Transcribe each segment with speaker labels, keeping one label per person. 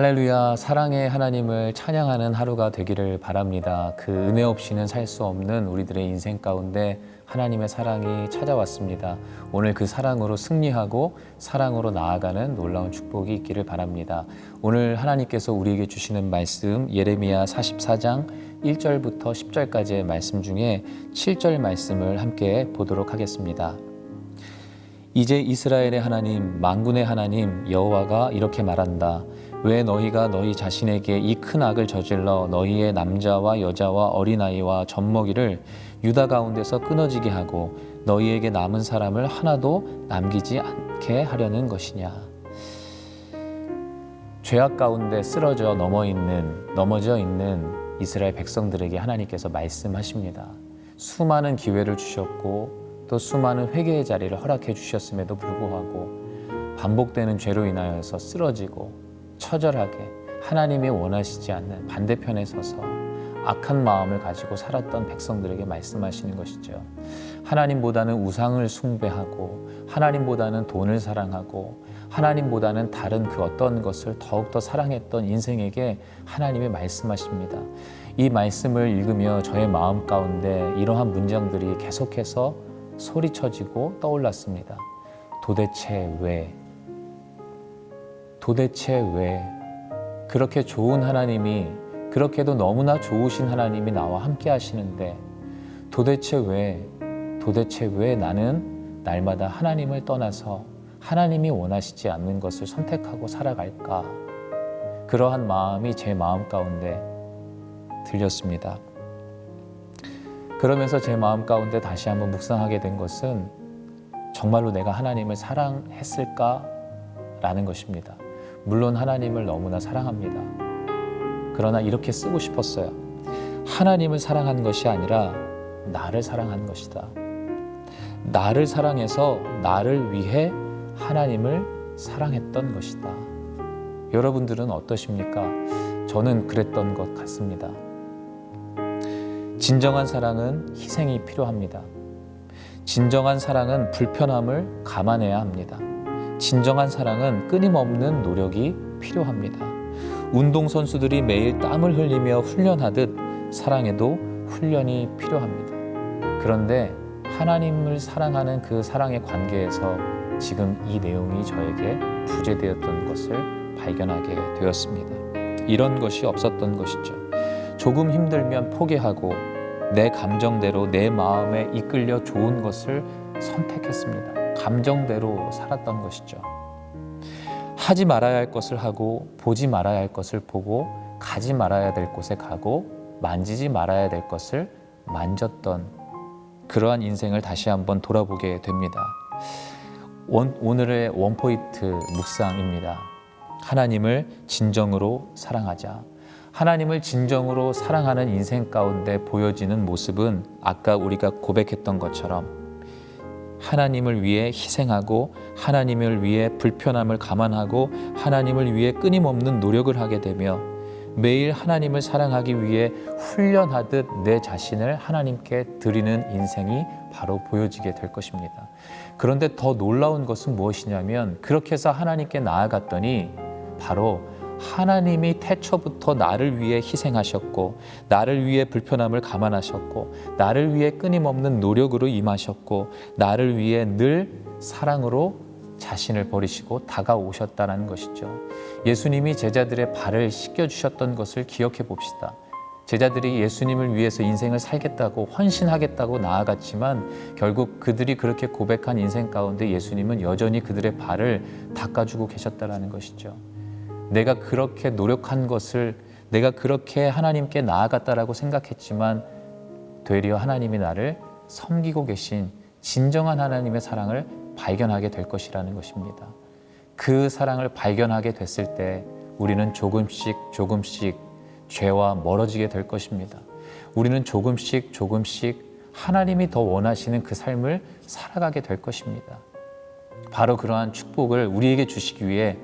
Speaker 1: 할렐루야, 사랑의 하나님을 찬양하는 하루가 되기를 바랍니다. 그 은혜 없이는 살 수 없는 우리들의 인생 가운데 하나님의 사랑이 찾아왔습니다. 오늘 그 사랑으로 승리하고 사랑으로 나아가는 놀라운 축복이 있기를 바랍니다. 오늘 하나님께서 우리에게 주시는 말씀 예레미야 44장 1절부터 10절까지의 말씀 중에 7절 말씀을 함께 보도록 하겠습니다. 이제 이스라엘의 하나님, 만군의 하나님 여호와가 이렇게 말한다. 왜 너희가 너희 자신에게 이 큰 악을 저질러 너희의 남자와 여자와 어린아이와 젖먹이를 유다 가운데서 끊어지게 하고 너희에게 남은 사람을 하나도 남기지 않게 하려는 것이냐. 죄악 가운데 쓰러져 넘어져 있는 이스라엘 백성들에게 하나님께서 말씀하십니다. 수많은 기회를 주셨고 또 수많은 회개의 자리를 허락해 주셨음에도 불구하고 반복되는 죄로 인하여서 쓰러지고 처절하게 하나님이 원하시지 않는 반대편에 서서 악한 마음을 가지고 살았던 백성들에게 말씀하시는 것이죠. 하나님보다는 우상을 숭배하고 하나님보다는 돈을 사랑하고 하나님보다는 다른 그 어떤 것을 더욱더 사랑했던 인생에게 하나님이 말씀하십니다. 이 말씀을 읽으며 저의 마음 가운데 이러한 문장들이 계속해서 소리쳐지고 떠올랐습니다. 도대체 왜 그렇게 좋은 하나님이, 그렇게도 너무나 좋으신 하나님이 나와 함께 하시는데 도대체 왜 나는 날마다 하나님을 떠나서 하나님이 원하시지 않는 것을 선택하고 살아갈까? 그러한 마음이 제 마음 가운데 들렸습니다. 그러면서 제 마음 가운데 다시 한번 묵상하게 된 것은 정말로 내가 하나님을 사랑했을까라는 것입니다. 물론 하나님을 너무나 사랑합니다. 그러나 이렇게 쓰고 싶었어요. 하나님을 사랑한 것이 아니라 나를 사랑한 것이다. 나를 사랑해서 나를 위해 하나님을 사랑했던 것이다. 여러분들은 어떠십니까? 저는 그랬던 것 같습니다. 진정한 사랑은 희생이 필요합니다. 진정한 사랑은 불편함을 감안해야 합니다. 진정한 사랑은 끊임없는 노력이 필요합니다. 운동선수들이 매일 땀을 흘리며 훈련하듯 사랑에도 훈련이 필요합니다. 그런데 하나님을 사랑하는 그 사랑의 관계에서 지금 이 내용이 저에게 부재되었던 것을 발견하게 되었습니다. 이런 것이 없었던 것이죠. 조금 힘들면 포기하고 내 감정대로 내 마음에 이끌려 좋은 것을 선택했습니다. 감정대로 살았던 것이죠. 하지 말아야 할 것을 하고 보지 말아야 할 것을 보고 가지 말아야 될 곳에 가고 만지지 말아야 될 것을 만졌던 그러한 인생을 다시 한번 돌아보게 됩니다. 오늘의 원포인트 묵상입니다. 하나님을 진정으로 사랑하자. 하나님을 진정으로 사랑하는 인생 가운데 보여지는 모습은 아까 우리가 고백했던 것처럼 하나님을 위해 희생하고 하나님을 위해 불편함을 감안하고 하나님을 위해 끊임없는 노력을 하게 되며 매일 하나님을 사랑하기 위해 훈련하듯 내 자신을 하나님께 드리는 인생이 바로 보여지게 될 것입니다. 그런데 더 놀라운 것은 무엇이냐면 그렇게 해서 하나님께 나아갔더니 바로 하나님이 태초부터 나를 위해 희생하셨고 나를 위해 불편함을 감안하셨고 나를 위해 끊임없는 노력으로 임하셨고 나를 위해 늘 사랑으로 자신을 버리시고 다가오셨다는 것이죠. 예수님이 제자들의 발을 씻겨주셨던 것을 기억해 봅시다. 제자들이 예수님을 위해서 인생을 살겠다고 헌신하겠다고 나아갔지만 결국 그들이 그렇게 고백한 인생 가운데 예수님은 여전히 그들의 발을 닦아주고 계셨다는 것이죠. 내가 그렇게 노력한 것을 내가 그렇게 하나님께 나아갔다라고 생각했지만 되려 하나님이 나를 섬기고 계신 진정한 하나님의 사랑을 발견하게 될 것이라는 것입니다. 그 사랑을 발견하게 됐을 때 우리는 조금씩 죄와 멀어지게 될 것입니다. 우리는 조금씩 하나님이 더 원하시는 그 삶을 살아가게 될 것입니다. 바로 그러한 축복을 우리에게 주시기 위해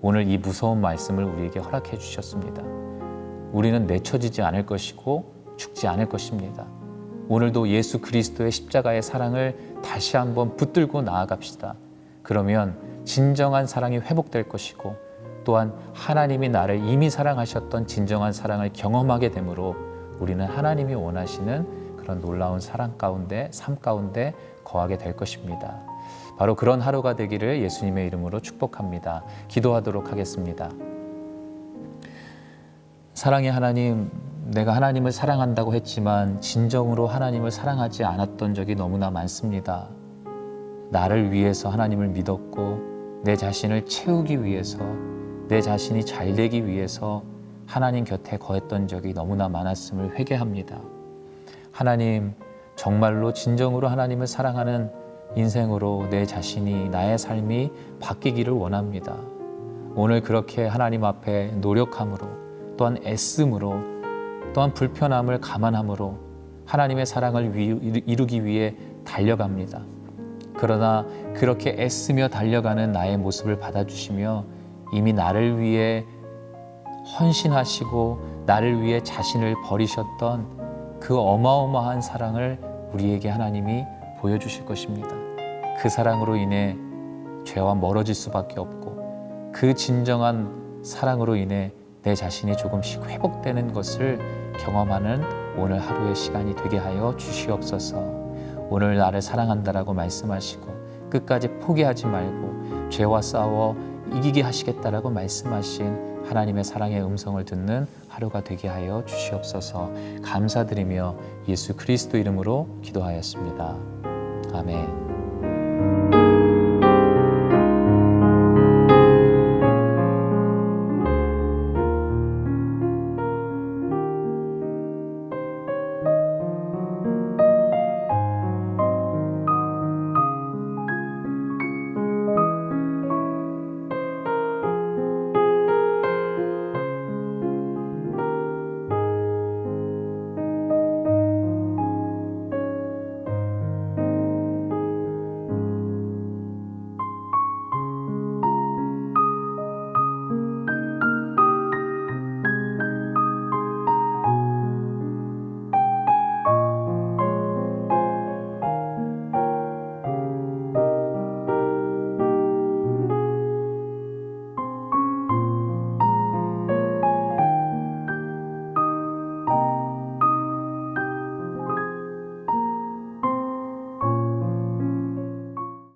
Speaker 1: 오늘 이 무서운 말씀을 우리에게 허락해 주셨습니다. 우리는 내쳐지지 않을 것이고 죽지 않을 것입니다. 오늘도 예수 그리스도의 십자가의 사랑을 다시 한번 붙들고 나아갑시다. 그러면 진정한 사랑이 회복될 것이고 또한 하나님이 나를 이미 사랑하셨던 진정한 사랑을 경험하게 되므로 우리는 하나님이 원하시는 그런 놀라운 사랑 가운데, 삶 가운데 거하게 될 것입니다. 바로 그런 하루가 되기를 예수님의 이름으로 축복합니다. 기도하도록 하겠습니다. 사랑의 하나님, 내가 하나님을 사랑한다고 했지만 진정으로 하나님을 사랑하지 않았던 적이 너무나 많습니다. 나를 위해서 하나님을 믿었고 내 자신을 채우기 위해서, 내 자신이 잘 되기 위해서 하나님 곁에 거했던 적이 너무나 많았음을 회개합니다. 하나님, 정말로 진정으로 하나님을 사랑하는 인생으로 내 자신이, 나의 삶이 바뀌기를 원합니다. 오늘 그렇게 하나님 앞에 노력함으로, 또한 애씀으로, 또한 불편함을 감안함으로 하나님의 사랑을 이루기 위해 달려갑니다. 그러나 그렇게 애쓰며 달려가는 나의 모습을 받아주시며 이미 나를 위해 헌신하시고 나를 위해 자신을 버리셨던 그 어마어마한 사랑을 우리에게 하나님이 보여주실 것입니다. 그 사랑으로 인해 죄와 멀어질 수밖에 없고 그 진정한 사랑으로 인해 내 자신이 조금씩 회복되는 것을 경험하는 오늘 하루의 시간이 되게 하여 주시옵소서. 오늘 나를 사랑한다라고 말씀하시고 끝까지 포기하지 말고 죄와 싸워 이기게 하시겠다라고 말씀하신 하나님의 사랑의 음성을 듣는 하루가 되게 하여 주시옵소서. 감사드리며 예수 그리스도 이름으로 기도하였습니다. 아멘.